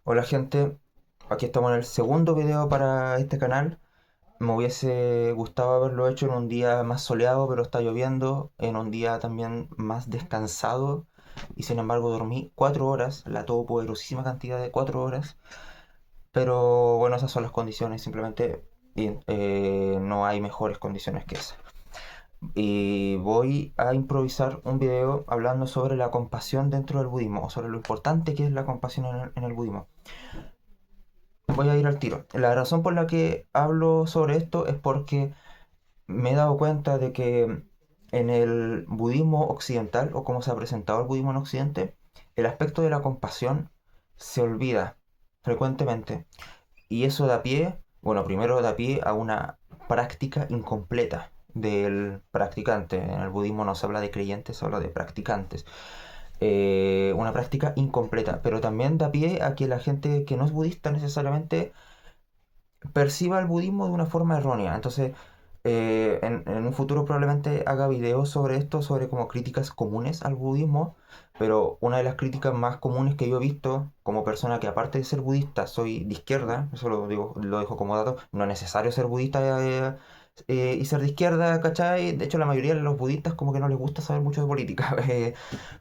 Hola gente, aquí estamos en el segundo video para este canal. Me hubiese gustado haberlo hecho en un día más soleado, pero está lloviendo, en un día también más descansado y sin embargo dormí 4 horas, la todopoderosísima cantidad de 4 horas. Pero bueno, esas son las condiciones, simplemente no hay mejores condiciones que esas. Y voy a improvisar un video hablando sobre la compasión dentro del budismo, o sobre lo importante que es la compasión en el budismo. Voy a ir al tiro. La razón por la que hablo sobre esto es porque me he dado cuenta de que en el budismo occidental, o como se ha presentado el budismo en Occidente, el aspecto de la compasión se olvida frecuentemente. Y eso da pie, bueno, primero da pie a una práctica incompleta del practicante. En el budismo no se habla de creyentes, se habla de practicantes. Una práctica incompleta, pero también da pie a que la gente que no es budista necesariamente perciba el budismo de una forma errónea. Entonces, en un futuro probablemente haga videos sobre esto, sobre como críticas comunes al budismo, pero una de las críticas más comunes que yo he visto como persona que aparte de ser budista soy de izquierda, eso lo digo, lo dejo como dato, no es necesario ser budista y ser de izquierda, ¿cachai? De hecho, la mayoría de los budistas como que no les gusta saber mucho de política,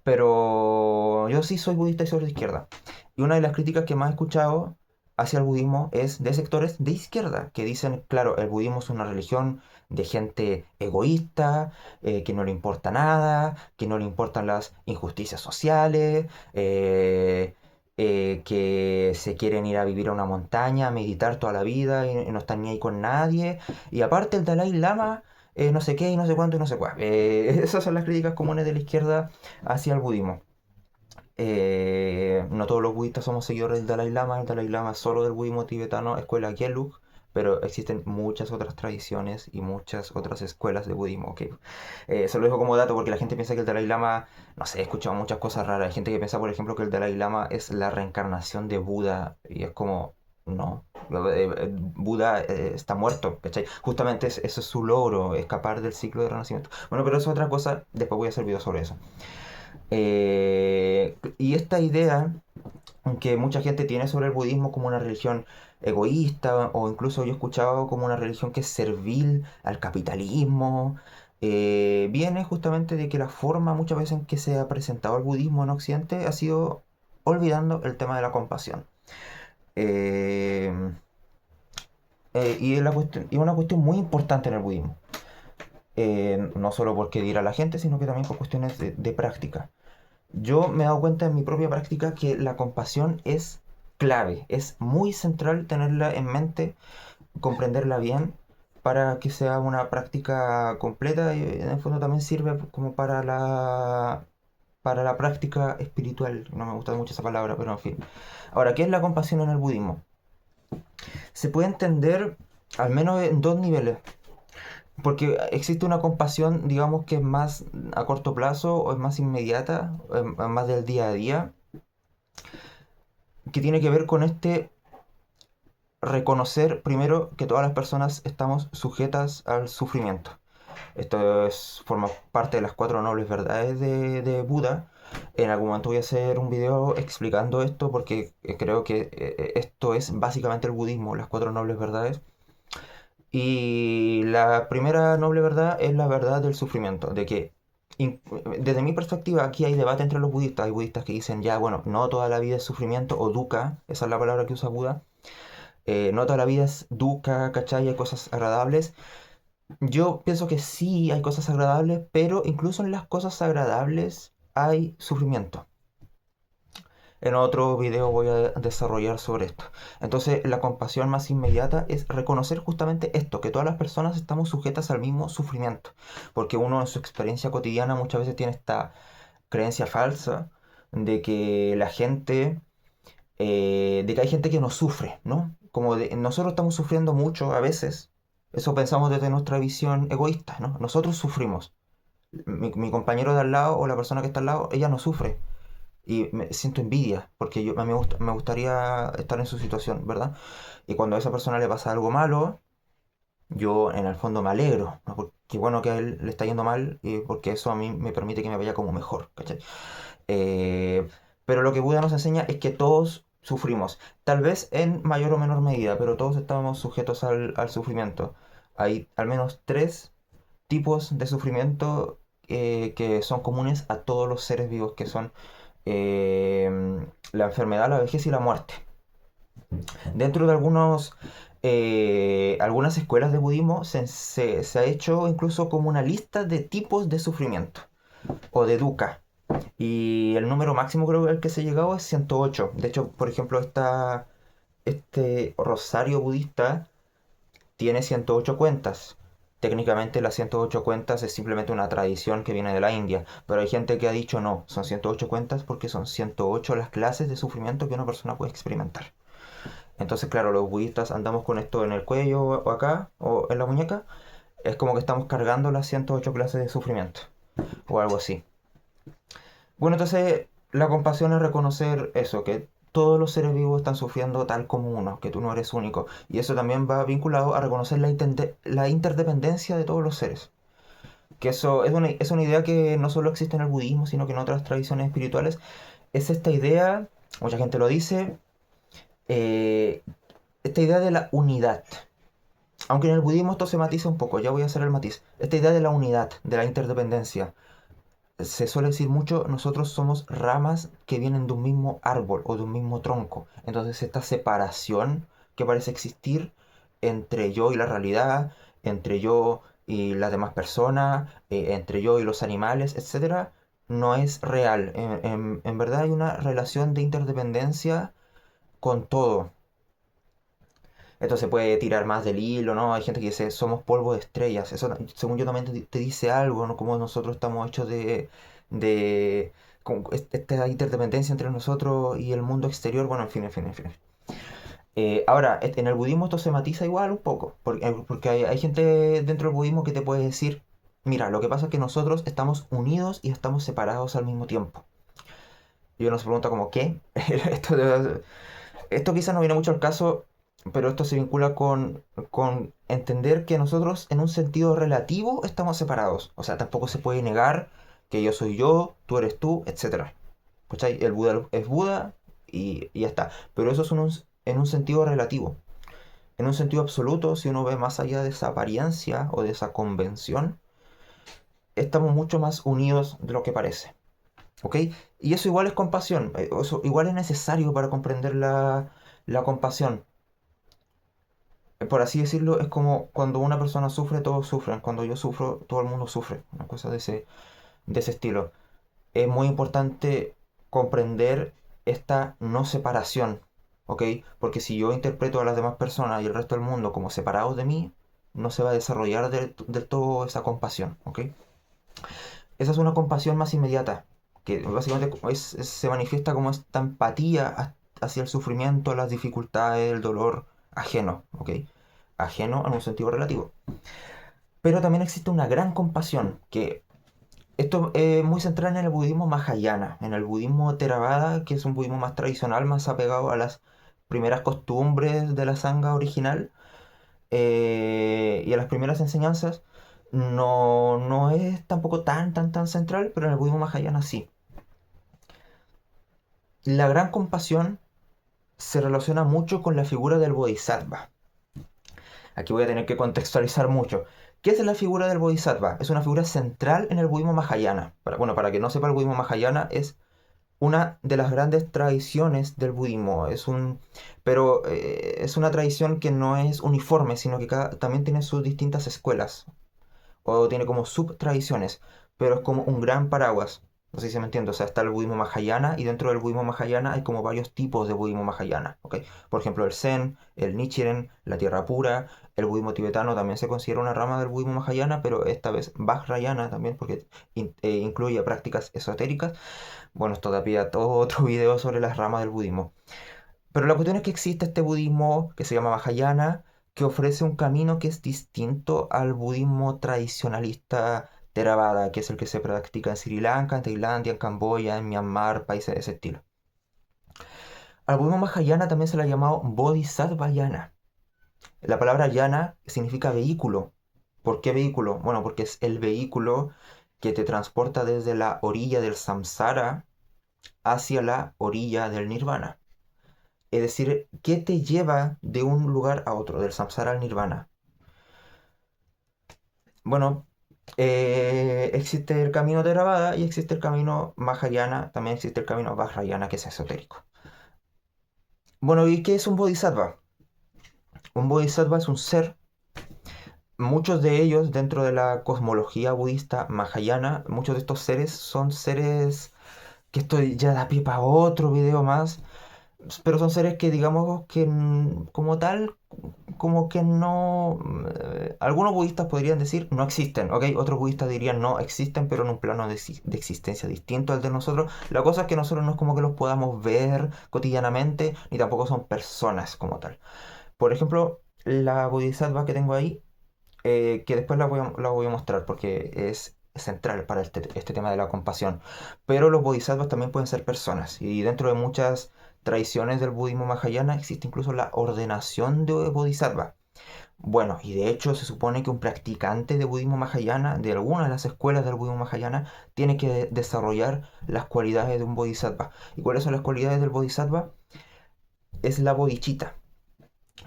pero yo sí soy budista y soy de izquierda. Y una de las críticas que más he escuchado hacia el budismo es de sectores de izquierda, que dicen, claro, el budismo es una religión de gente egoísta, que no le importa nada, que no le importan las injusticias sociales, que se quieren ir a vivir a una montaña, a meditar toda la vida y no están ni ahí con nadie. Y aparte el Dalai Lama, no sé qué y no sé cuánto y no sé cuál. Esas son las críticas comunes de la izquierda hacia el budismo. No todos los budistas somos seguidores del Dalai Lama. El Dalai Lama es solo del budismo tibetano, escuela Gelug, pero existen muchas otras tradiciones y muchas otras escuelas de budismo. ¿Ok? Se lo dejo como dato porque la gente piensa que el Dalai Lama, no sé, he escuchado muchas cosas raras. Hay gente que piensa, por ejemplo, que el Dalai Lama es la reencarnación de Buda y es como, no. Buda está muerto, ¿cachai? Justamente eso es su logro, escapar del ciclo de renacimiento. Bueno, pero eso es otra cosa, después voy a hacer video sobre eso. Y esta idea que mucha gente tiene sobre el budismo como una religión egoísta, o incluso yo he escuchado como una religión que es servil al capitalismo, viene justamente de que la forma muchas veces en que se ha presentado el budismo en Occidente ha sido olvidando el tema de la compasión. Eh, y es y una cuestión muy importante en el budismo. No solo porque dirá la gente, sino que también por cuestiones de práctica. Yo me he dado cuenta en mi propia práctica que la compasión es clave, es muy central tenerla en mente, comprenderla bien para que sea una práctica completa y en el fondo también sirve como para la práctica espiritual. No me gusta mucho esa palabra, pero en fin. Ahora, ¿qué es la compasión en el budismo? Se puede entender al menos en dos niveles. Porque existe una compasión, digamos, que es más a corto plazo o es más inmediata, más del día a día, que tiene que ver con este reconocer primero que todas las personas estamos sujetas al sufrimiento. Forma parte de las cuatro nobles verdades de Buda. En algún momento voy a hacer un video explicando esto porque creo que esto es básicamente el budismo, las cuatro nobles verdades. Y la primera noble verdad es la verdad del sufrimiento, de que desde mi perspectiva aquí hay debate entre los budistas. Hay budistas que dicen ya, bueno, no toda la vida es sufrimiento o dukkha, esa es la palabra que usa Buda. No toda la vida es dukkha, ¿cachai? Hay cosas agradables. Yo pienso que sí hay cosas agradables, pero incluso en las cosas agradables hay sufrimiento. En otro video voy a desarrollar sobre esto. Entonces, la compasión más inmediata es reconocer justamente esto, que todas las personas estamos sujetas al mismo sufrimiento, porque uno en su experiencia cotidiana muchas veces tiene esta creencia falsa de que la gente, de que hay gente que no sufre, ¿no? Como nosotros estamos sufriendo mucho a veces, eso pensamos desde nuestra visión egoísta, ¿no? Nosotros sufrimos. Mi compañero de al lado o la persona que está al lado, ella no sufre y me siento envidia, porque a mí me gustaría estar en su situación, ¿verdad? Y cuando a esa persona le pasa algo malo, yo en el fondo me alegro, ¿no? Porque bueno que a él le está yendo mal, y porque eso a mí me permite que me vaya como mejor, ¿cachai? Eh, pero lo que Buda nos enseña es que todos sufrimos. Tal vez en mayor o menor medida, pero todos estamos sujetos al sufrimiento. Hay al menos tres tipos de sufrimiento que son comunes a todos los seres vivos, que son la enfermedad, la vejez y la muerte. Dentro de algunas escuelas de budismo se ha hecho incluso como una lista de tipos de sufrimiento o de dukkha. Y el número máximo creo que el que se ha llegado es 108. De hecho, por ejemplo, este rosario budista tiene 108 cuentas. Técnicamente las 108 cuentas es simplemente una tradición que viene de la India, pero hay gente que ha dicho no, son 108 cuentas porque son 108 las clases de sufrimiento que una persona puede experimentar. Entonces, claro, los budistas andamos con esto en el cuello o acá o en la muñeca, es como que estamos cargando las 108 clases de sufrimiento o algo así. Bueno, entonces la compasión es reconocer eso, que todos los seres vivos están sufriendo tal como uno, que tú no eres único. Y eso también va vinculado a reconocer la interdependencia de todos los seres. Que eso es una idea que no solo existe en el budismo, sino que en otras tradiciones espirituales. Es esta idea, mucha gente lo dice, eh, esta idea de la unidad. Aunque en el budismo esto se matiza un poco, ya voy a hacer el matiz. Esta idea de la unidad, de la interdependencia. Se suele decir mucho, nosotros somos ramas que vienen de un mismo árbol o de un mismo tronco. Entonces esta separación que parece existir entre yo y la realidad, entre yo y las demás personas, entre yo y los animales, etcétera, no es real. En verdad hay una relación de interdependencia con todo. Esto se puede tirar más del hilo, ¿no? Hay gente que dice, somos polvo de estrellas. Eso, según yo, también te dice algo, ¿no? Como nosotros estamos hechos de esta interdependencia entre nosotros y el mundo exterior. Bueno, en fin, en fin, en fin. Ahora, en el budismo esto se matiza igual un poco, porque hay gente dentro del budismo que te puede decir, mira, lo que pasa es que nosotros estamos unidos y estamos separados al mismo tiempo. Y uno se pregunta como, ¿qué? Esto quizás no viene mucho al caso, pero esto se vincula con entender que nosotros en un sentido relativo estamos separados. O sea, tampoco se puede negar que yo soy yo, tú eres tú, etcétera. ¿Cachai? El Buda es Buda y ya está. Pero eso es en un sentido relativo. En un sentido absoluto, si uno ve más allá de esa apariencia o de esa convención, estamos mucho más unidos de lo que parece. ¿Ok? Y eso igual es compasión. Eso igual es necesario para comprender la compasión. Por así decirlo, es como cuando una persona sufre, todos sufren. Cuando yo sufro, todo el mundo sufre. Una cosa de ese estilo. Es muy importante comprender esta no separación, ¿ok? Porque si yo interpreto a las demás personas y el resto del mundo como separados de mí, no se va a desarrollar del todo esa compasión, ¿ok? Esa es una compasión más inmediata, que básicamente se manifiesta como esta empatía hacia el sufrimiento, las dificultades, el dolor ajeno, ¿ok? Ajeno en un sentido relativo. Pero también existe una gran compasión, que esto es muy central en el budismo Mahayana, en el budismo Theravada, que es un budismo más tradicional, más apegado a las primeras costumbres de la sangha original y a las primeras enseñanzas. No es tampoco tan central, pero en el budismo Mahayana sí. La gran compasión se relaciona mucho con la figura del bodhisattva. Aquí voy a tener que contextualizar mucho. ¿Qué es la figura del bodhisattva? Es una figura central en el budismo Mahayana. Para que no sepa, el budismo Mahayana es una de las grandes tradiciones del budismo. Pero es una tradición que no es uniforme, sino que también tiene sus distintas escuelas. O tiene como subtradiciones. Pero es como un gran paraguas. No sé si se me entiende. O sea, está el budismo Mahayana y dentro del budismo Mahayana hay como varios tipos de budismo Mahayana. ¿Ok? Por ejemplo, el Zen, el Nichiren, la tierra pura. El budismo tibetano también se considera una rama del budismo Mahayana, pero esta vez Vajrayana también porque incluye prácticas esotéricas. Bueno, esto da todo otro video sobre las ramas del budismo. Pero la cuestión es que existe este budismo que se llama Mahayana, que ofrece un camino que es distinto al budismo tradicionalista Theravada, que es el que se practica en Sri Lanka, en Tailandia, en Camboya, en Myanmar, países de ese estilo. Al budismo Mahayana también se le ha llamado Bodhisattvayana. La palabra yana significa vehículo. ¿Por qué vehículo? Bueno, porque es el vehículo que te transporta desde la orilla del samsara hacia la orilla del nirvana. Es decir, ¿qué te lleva de un lugar a otro, del samsara al nirvana? Bueno, existe el camino Theravada y existe el camino Mahayana, también existe el camino Vajrayana, que es esotérico. Bueno, ¿y qué es un bodhisattva? Un bodhisattva es un ser, muchos de ellos dentro de la cosmología budista Mahayana, muchos de estos seres son seres que esto ya da pie para otro video más, pero son seres que digamos que como tal, como que no... algunos budistas podrían decir no existen, ¿ok? Otros budistas dirían no existen, pero en un plano de existencia distinto al de nosotros. La cosa es que nosotros no es como que los podamos ver cotidianamente, ni tampoco son personas como tal. Por ejemplo, la bodhisattva que tengo ahí, que después la voy a mostrar porque es central para este tema de la compasión. Pero los bodhisattvas también pueden ser personas. Y dentro de muchas tradiciones del budismo mahayana existe incluso la ordenación de bodhisattva. Bueno, y de hecho se supone que un practicante de budismo mahayana, de alguna de las escuelas del budismo mahayana, tiene que desarrollar las cualidades de un bodhisattva. ¿Y cuáles son las cualidades del bodhisattva? Es la bodhicitta.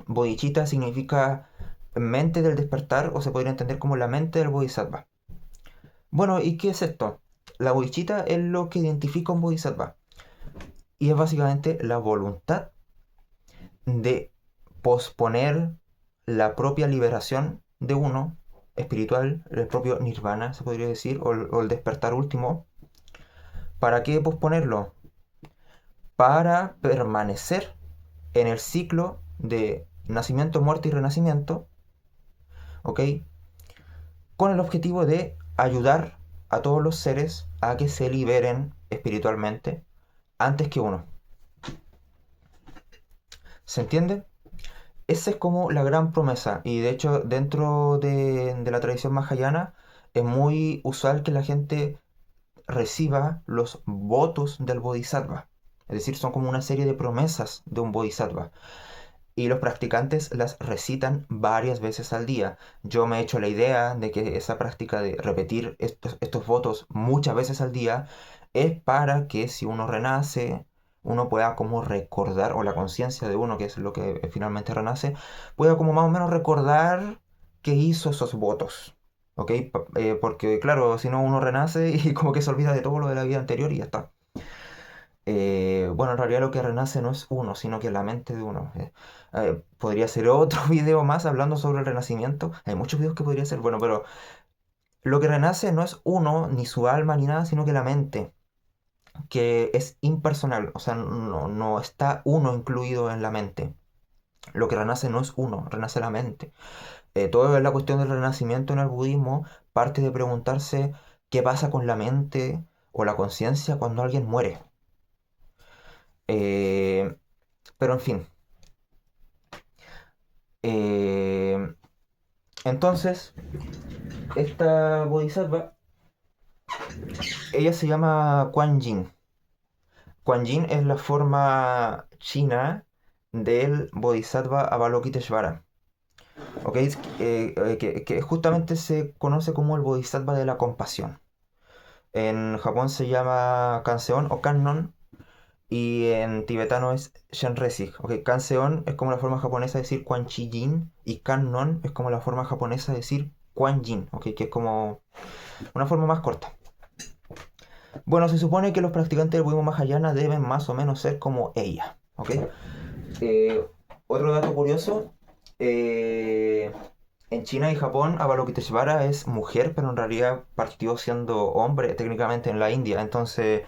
Bodhicitta significa mente del despertar o se podría entender como la mente del bodhisattva. Bueno, ¿y qué es esto? La bodhicitta es lo que identifica un bodhisattva y es básicamente la voluntad de posponer la propia liberación de uno espiritual, el propio nirvana se podría decir, o el despertar último. ¿Para qué posponerlo? Para permanecer en el ciclo de nacimiento, muerte y renacimiento, ¿ok? Con el objetivo de ayudar a todos los seres a que se liberen espiritualmente antes que uno. ¿Se entiende? Esa es como la gran promesa y de hecho dentro de la tradición mahayana es muy usual que la gente reciba los votos del bodhisattva. Es decir, son como una serie de promesas de un bodhisattva. Y los practicantes las recitan varias veces al día. Yo me he hecho la idea de que esa práctica de repetir estos votos muchas veces al día es para que si uno renace, uno pueda como recordar, o la conciencia de uno, que es lo que finalmente renace, pueda como más o menos recordar que hizo esos votos. ¿Ok? Porque claro, si no uno renace y como que se olvida de todo lo de la vida anterior y ya está. Bueno, en realidad lo que renace no es uno, sino que la mente de uno. Podría ser otro video más hablando sobre el renacimiento. Hay muchos videos que podría ser, bueno, pero lo que renace no es uno, ni su alma, ni nada, sino que la mente, que es impersonal, o sea, no está uno incluido en la mente. Lo que renace no es uno, renace la mente. Toda la cuestión del renacimiento en el budismo parte de preguntarse qué pasa con la mente o la conciencia cuando alguien muere. Eh, pero en fin. Eh, entonces, esta bodhisattva, ella se llama Kuan Yin. Kuan Yin es la forma china del bodhisattva Avalokiteshvara. ¿Ok? Que justamente se conoce como el bodhisattva de la compasión. En Japón se llama Kanseon o Kannon y en tibetano es Shenrezig. ¿Ok? Kanseon es como la forma japonesa de decir Quan Chi Yin y Kannon es como la forma japonesa de decir Kuan Yin. ¿Ok? Que es como una forma más corta. Bueno, se supone que los practicantes del budismo mahayana deben más o menos ser como ella, ¿ok? Eh, Otro dato curioso, eh, en China y Japón Avalokiteshvara es mujer, pero en realidad partió siendo hombre técnicamente en la India, entonces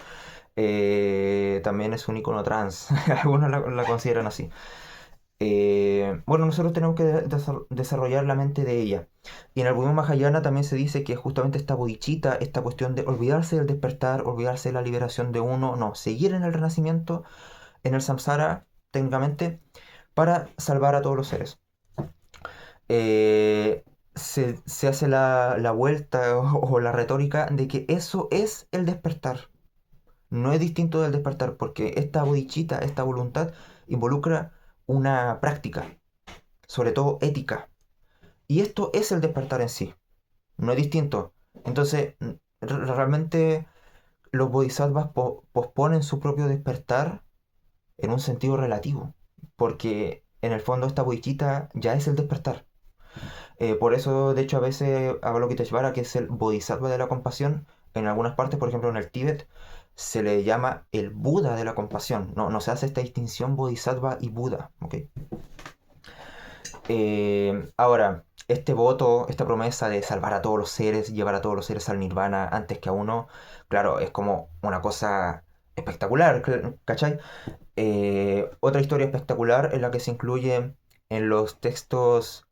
también es un icono trans, algunos la consideran así. Bueno, nosotros tenemos que desarrollar la mente de ella. Y en el budismo Mahayana también se dice que justamente esta bodhicitta, esta cuestión de olvidarse del despertar, olvidarse de la liberación de uno, no, seguir en el renacimiento, en el samsara, técnicamente, para salvar a todos los seres. Eh, se hace la vuelta o la retórica de que eso es el despertar. No es distinto del despertar, porque esta bodhicitta, esta voluntad, involucra una práctica sobre todo ética. Y esto es el despertar en sí, no es distinto. Entonces, realmente los bodhisattvas posponen su propio despertar en un sentido relativo. porque en el fondo esta bodhicitta ya es el despertar. Por eso, de hecho, a veces Avalokiteshvara, que es el bodhisattva de la compasión, en algunas partes, por ejemplo en el Tíbet, se le llama el Buda de la compasión. No, no se hace esta distinción bodhisattva y Buda. ¿Ok? Ahora, este voto, esta promesa de salvar a todos los seres, llevar a todos los seres al nirvana antes que a uno, claro, es como una cosa espectacular, ¿cachai? Otra historia espectacular es la que se incluye en los textos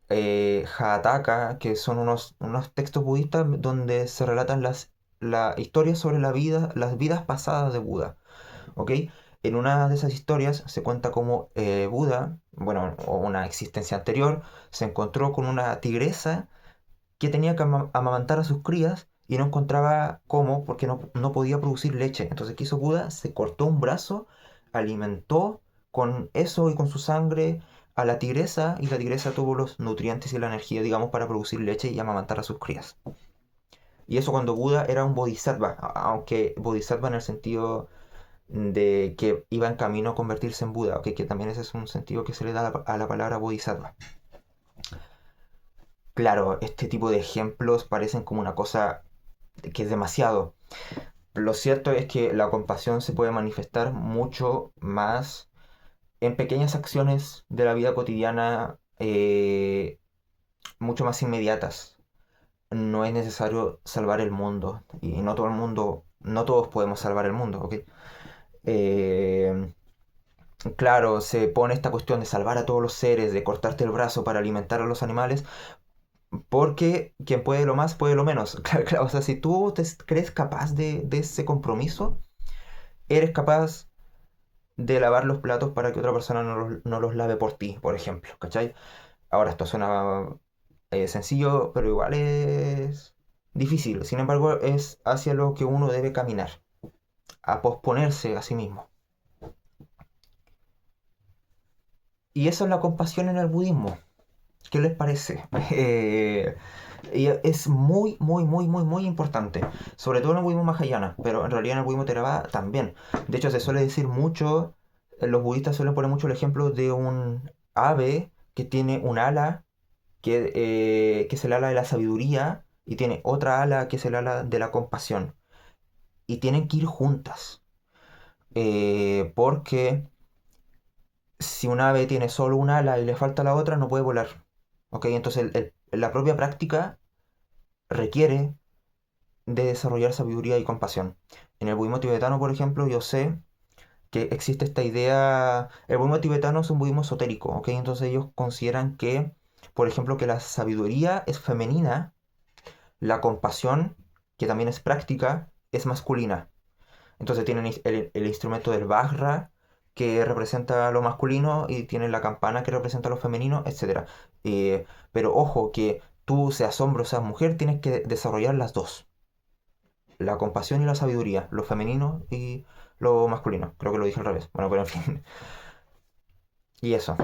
Jataka, que son unos textos budistas donde se relatan la historias sobre la vida, las vidas pasadas de Buda. ¿Ok? En una de esas historias se cuenta cómo Buda, bueno, o una existencia anterior, se encontró con una tigresa que tenía que amamantar a sus crías y no encontraba cómo porque no podía producir leche. Entonces, ¿qué hizo Buda? Se cortó un brazo, alimentó con eso y con su sangre a la tigresa y la tigresa tuvo los nutrientes y la energía, digamos, para producir leche y amamantar a sus crías. Y eso cuando Buda era un bodhisattva, aunque bodhisattva en el sentido de que iba en camino a convertirse en Buda, ¿ok? Que también ese es un sentido que se le da a la palabra bodhisattva. Claro, este tipo de ejemplos parecen como una cosa que es demasiado. Lo cierto es que la compasión se puede manifestar mucho más en pequeñas acciones de la vida cotidiana, mucho más inmediatas. No es necesario salvar el mundo y no todo el mundo, no todos podemos salvar el mundo, ¿ok? Eh, Claro, se pone esta cuestión de salvar a todos los seres, de cortarte el brazo para alimentar a los animales, porque quien puede lo más puede lo menos. Claro, claro, o sea, si tú te crees capaz de ese compromiso, eres capaz de lavar los platos para que otra persona no los lave por ti, por ejemplo, ¿cachai? Ahora, esto suena sencillo, pero igual es difícil. Sin embargo, es hacia lo que uno debe caminar, a posponerse a sí mismo. Y eso es la compasión en el budismo. ¿Qué les parece? Y es muy, muy, muy, muy, muy importante. Sobre todo en el budismo Mahayana, pero en realidad en el budismo Theravada también. De hecho, se suele decir mucho, los budistas suelen poner mucho el ejemplo de un ave que tiene un ala, que es el ala de la sabiduría, y tiene otra ala que es el ala de la compasión. Y tienen que ir juntas. Porque si un ave tiene solo un ala y le falta la otra, no puede volar. ¿Ok? Entonces la propia práctica requiere de desarrollar sabiduría y compasión. En el budismo tibetano, por ejemplo, yo sé que existe esta idea. El budismo tibetano es un budismo esotérico, ¿ok? Entonces ellos consideran que, por ejemplo, que la sabiduría es femenina, la compasión, que también es práctica, es masculina. Entonces tienen el instrumento del Vajra, que representa lo masculino, y tienen la campana que representa lo femenino, etc. Pero ojo, que tú seas hombre o seas mujer, tienes que desarrollar las dos. La compasión y la sabiduría, lo femenino y lo masculino. Creo que lo dije al revés. Bueno, pero en fin. Y eso.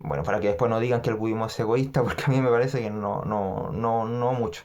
Bueno, para que después no digan que el budismo es egoísta, porque a mí me parece que no mucho.